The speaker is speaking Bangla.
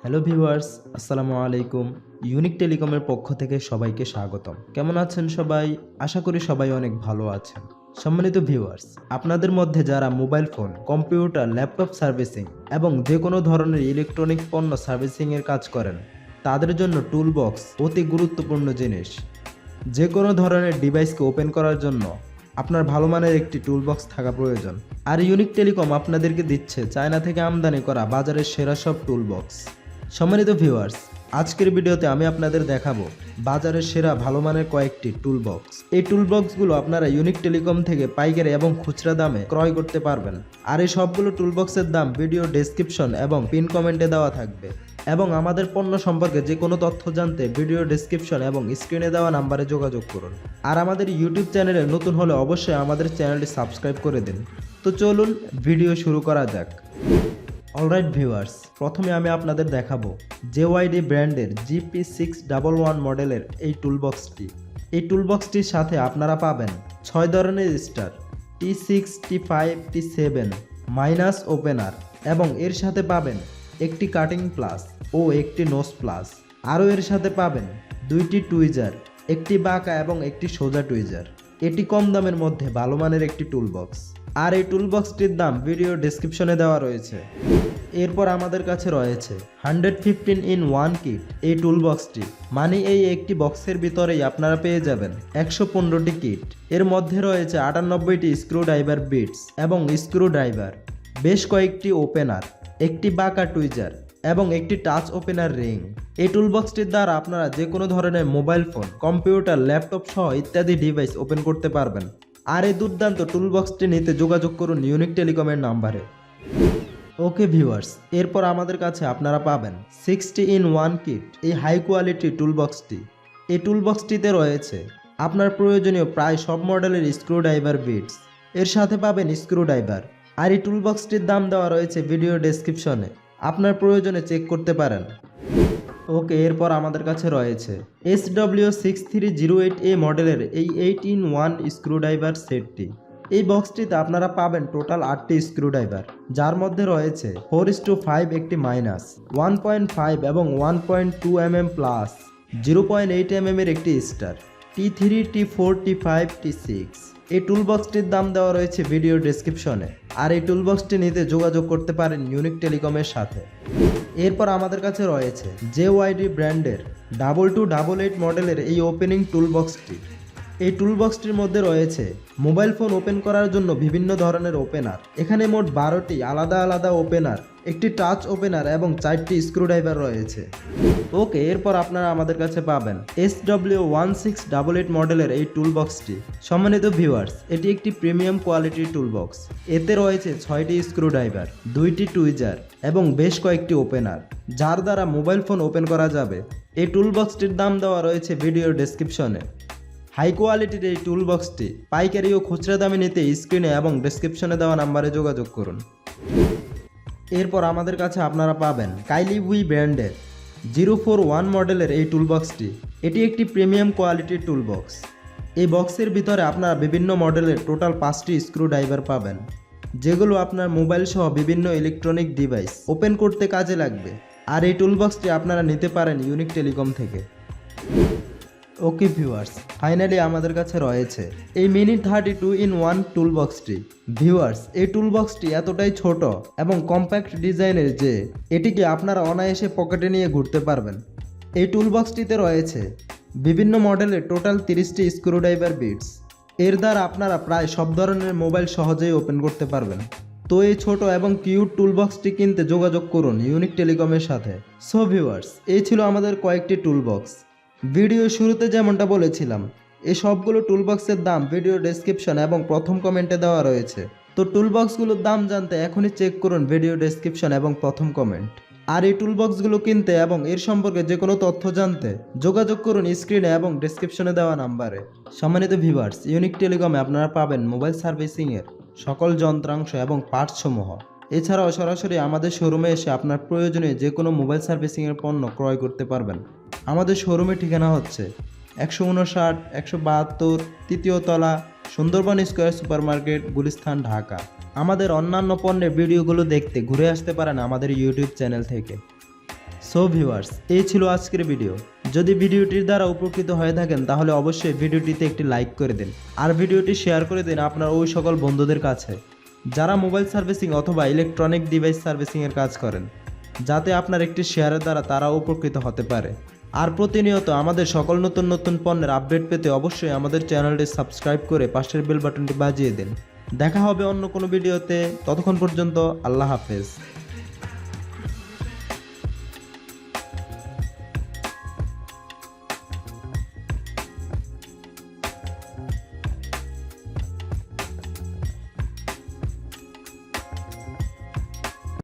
হ্যালো ভিউয়ার্স, আসসালামু আলাইকুম। ইউনিক টেলিকমের পক্ষ থেকে সবাইকে স্বাগতম। কেমন আছেন সবাই? আশা করি সবাই অনেক ভালো আছেন। সম্মানিত ভিউয়ার্স, আপনাদের মধ্যে যারা mobile phone, computer, laptop servicing এবং যে কোনো ধরনের ইলেকট্রনিক পণ্য সার্ভিসিংয়ের কাজ করেন, তাদের জন্য টুলবক্স অতি গুরুত্বপূর্ণ জিনিস। যে কোনো ধরনের ডিভাইসকে ওপেন করার জন্য আপনার ভালো মানের একটি টুলবক্স থাকা প্রয়োজন। আর ইউনিক টেলিকম আপনাদেরকে দিচ্ছে চায়না থেকে আমদানি করা বাজারের সেরা সব টুলবক্স। সম্মানিত ভিউয়ার্স, আজকের ভিডিওতে আমি আপনাদের দেখাবো বাজারের সেরা ভালো মানের কয়েকটি টুলবক্স। এই টুলবক্সগুলো আপনারা ইউনিক টেলিকম থেকে পাইকারি এবং খুচরা দামে ক্রয় করতে পারবেন। আর এই সবগুলো টুলবক্সের দাম ভিডিও ডেসক্রিপশন এবং পিন কমেন্টে দেওয়া থাকবে। এবং আমাদের পণ্য সম্পর্কে যে কোনো তথ্য জানতে ভিডিও ডেসক্রিপশন এবং স্ক্রিনে দেওয়া নাম্বারে যোগাযোগ করুন। আর আমাদের ইউটিউব চ্যানেলে নতুন হলে অবশ্যই আমাদের চ্যানেলটি সাবস্ক্রাইব করে দিন। তো চলুন ভিডিও শুরু করা যাক। অলরাইট ভিউয়ার্স, প্রথমে আমি আপনাদের দেখাবো JYD ব্র্যান্ডের GP-611 মডেলের এই টুলবক্সটি। এই টুলবক্সটির সাথে আপনারা পাবেন 6 ধরনের star, T6, T5, T7 minus opener, এবং এর সাথে পাবেন একটি কাটিং প্লাস ও একটি নোজ প্লাস। আরও এর সাথে পাবেন 2টি টুইজার, একটি বাঁকা এবং একটি সোজা টুইজার। এটি কম দামের মধ্যে ভালো মানের একটি টুলবক্স। আর এই টুলবক্সটির দাম ভিডিও ডেসক্রিপশনে দেওয়া রয়েছে। এরপর আমাদের কাছে রয়েছে 115 in 1 কিট এই টুলবক্সটি, মানে এই একটি বক্সের ভিতরেই আপনারা পেয়ে যাবেন 115টি কিট। এর মধ্যে রয়েছে 98টি স্ক্রু ড্রাইভার বিটস এবং স্ক্রু ড্রাইভার, বেশ কয়েকটি ওপেনার, একটি বাঁকা টুইজার এবং একটি টাচ ওপেনার রিং। এই টুলবক্সটির দ্বারা আপনারা যে কোনো ধরনের মোবাইল ফোন, কম্পিউটার, ল্যাপটপ সহ ইত্যাদি ডিভাইস ওপেন করতে পারবেন। আর এই দুর্দান্ত টুলবক্সটি নিতে যোগাযোগ করুন ইউনিক টেলিকমের নাম্বারে। ওকে ভিউয়ার্স, এরপর আমাদের কাছে আপনারা পাবেন 60 in 1 কিট এই হাই কোয়ালিটি টুলবক্সটি। এই টুলবক্সটিতে রয়েছে আপনার প্রয়োজনীয় প্রায় সব মডেলের স্ক্রু ড্রাইভার বিটস, এর সাথে পাবেন স্ক্রু ড্রাইভার। আর এই টুলবক্সটির দাম দেওয়া রয়েছে ভিডিও ডেসক্রিপশনে, আপনার প্রয়োজনে চেক করতে পারেন। ওকে, এরপর আমাদের কাছে রয়েছে SW6308A মডেলের এই 8 in 1 স্ক্রু ড্রাইভার সেটটি। এই বক্সটিতে আপনারা পাবেন টোটাল 8টি স্ক্রু ড্রাইভার, যার মধ্যে রয়েছে 4:5 একটি মাইনাস, 1.5 এবং 1.2 mm প্লাস, 0.8 mm এর একটি star, T3, T4, T5, T6। এই টুলবক্সটির দাম দেওয়া রয়েছে ভিডিও ডেসক্রিপশনে। আর এই টুলবক্সটি নিতে যোগাযোগ করতে পারেন ইউনিক টেলিকমের সাথে। এরপর আমাদের কাছে রয়েছে JYD ব্র্যান্ডের 2288 মডেলের এই ওপেনিং টুলবক্সটি। এই টুলবক্সটির মধ্যে রয়েছে মোবাইল ফোন ওপেন করার জন্য বিভিন্ন ধরনের ওপেনার। এখানে মোট 12টি আলাদা আলাদা ওপেনার, একটি টাচ ওপেনার এবং 4টি স্ক্রু ড্রাইভার রয়েছে। ওকে, এরপর আপনারা আমাদের কাছে পাবেন SW1688 মডেলের এই টুলবক্সটি। সম্মানিত ভিউয়ার্স, এটি একটি প্রিমিয়াম কোয়ালিটির টুলবক্স। এতে রয়েছে 6টি স্ক্রু ড্রাইভার, 2টি টুইজার এবং বেশ কয়েকটি ওপেনার, যার দ্বারা মোবাইল ফোন ওপেন করা যাবে। এই টুলবক্সটির দাম দেওয়া রয়েছে ভিডিও ডেসক্রিপশনে। হাই কোয়ালিটির এই টুলবক্সটি পাইকারি ও খুচরা দামে নিতে স্ক্রিনে এবং ডেসক্রিপশনে দেওয়া নাম্বারে যোগাযোগ করুন। এরপর আমাদের কাছে আপনারা পাবেন JYD ব্র্যান্ডের 041 মডেলের এই টুলবক্সটি। এটি একটি প্রিমিয়াম কোয়ালিটির টুলবক্স। এই বক্সের ভিতরে আপনারা বিভিন্ন মডেলের টোটাল 5টি স্ক্রু ড্রাইভার পাবেন, যেগুলো আপনার মোবাইল সহ বিভিন্ন ইলেকট্রনিক ডিভাইস ওপেন করতে কাজে লাগবে। আর এই টুলবক্সটি আপনারা নিতে পারেন ইউনিক টেলিকম থেকে। ওকে ভিউয়ার্স, ফাইনালি আমাদের কাছে রয়েছে এই মিনি 32 in 1 টুলবক্সটি। ভিউয়ার্স, এই টুলবক্সটি এতটাই ছোট এবং কম্প্যাক্ট ডিজাইনের যে এটিকে আপনারা অনায়াসে পকেটে নিয়ে ঘুরতে পারবেন। এই টুলবক্সটিতে রয়েছে বিভিন্ন মডেলের টোটাল 30টি স্ক্রু ড্রাইভার বিটস। এর দ্বারা আপনারা প্রায় সব ধরনের মোবাইল সহজেই ওপেন করতে পারবেন। তো এই ছোট এবং কিউট টুলবক্সটি কিনতে যোগাযোগ করুন ইউনিক টেলিকমের সাথে। সো ভিউয়ার্স, এই ছিল আমাদের কয়েকটি টুলবক্স। ভিডিও শুরুতে যেমনটা বলেছিলাম, এই সবগুলো টুলবক্সের দাম ভিডিও ডেসক্রিপশন এবং প্রথম কমেন্টে দেওয়া রয়েছে। তো টুলবক্সগুলোর দাম জানতে এখনই চেক করুন ভিডিও ডেসক্রিপশন এবং প্রথম কমেন্ট। আর এই টুলবক্সগুলো কিনতে এবং এর সম্পর্কে যে কোনো তথ্য জানতে যোগাযোগ করুন স্ক্রিনে এবং ডেসক্রিপশনে দেওয়া নাম্বারে। সম্মানিত ভিউয়ার্স, ইউনিক টেলিকমে আপনারা পাবেন মোবাইল সার্ভিসিংয়ের সকল যন্ত্রাংশ এবং পার্টস সমূহ। এছাড়াও সরাসরি আমাদের শোরুমে এসে আপনার প্রয়োজনীয় যে কোনো মোবাইল সার্ভিসিংয়ের পণ্য ক্রয় করতে পারবেন। আমাদের শোরুমের ঠিকানা হচ্ছে 159, 172 তৃতীয় তলা, Sundarban square super market, Gulistan, Dhaka. আমাদের অন্যান্য পণ্যের ভিডিওগুলো দেখতে ঘুরে আসতে পারেন আমাদের ইউটিউব চ্যানেল থেকে। সো ভিউয়ার্স, এই ছিল আজকের ভিডিও। যদি ভিডিওটির দ্বারা উপকৃত হয়ে থাকেন তাহলে অবশ্যই ভিডিওটিতে একটি লাইক করে দিন আর ভিডিওটি শেয়ার করে দিন আপনার ওই সকল বন্ধুদের কাছে যারা মোবাইল সার্ভিসিং অথবা ইলেকট্রনিক ডিভাইস সার্ভিসিংয়ের কাজ করেন, যাতে আপনার একটি শেয়ারের দ্বারা তারা উপকৃত হতে পারে। আর প্রতিনিয়ত আমাদের সকল নতুন নতুন পণ্যের আপডেট পেতে অবশ্যই আমাদের চ্যানেলটি সাবস্ক্রাইব করে পাশের বেল বাটনটি বাজিয়ে দিন। দেখা হবে অন্য কোনো ভিডিওতে, ততক্ষণ পর্যন্ত আল্লাহ হাফেজ।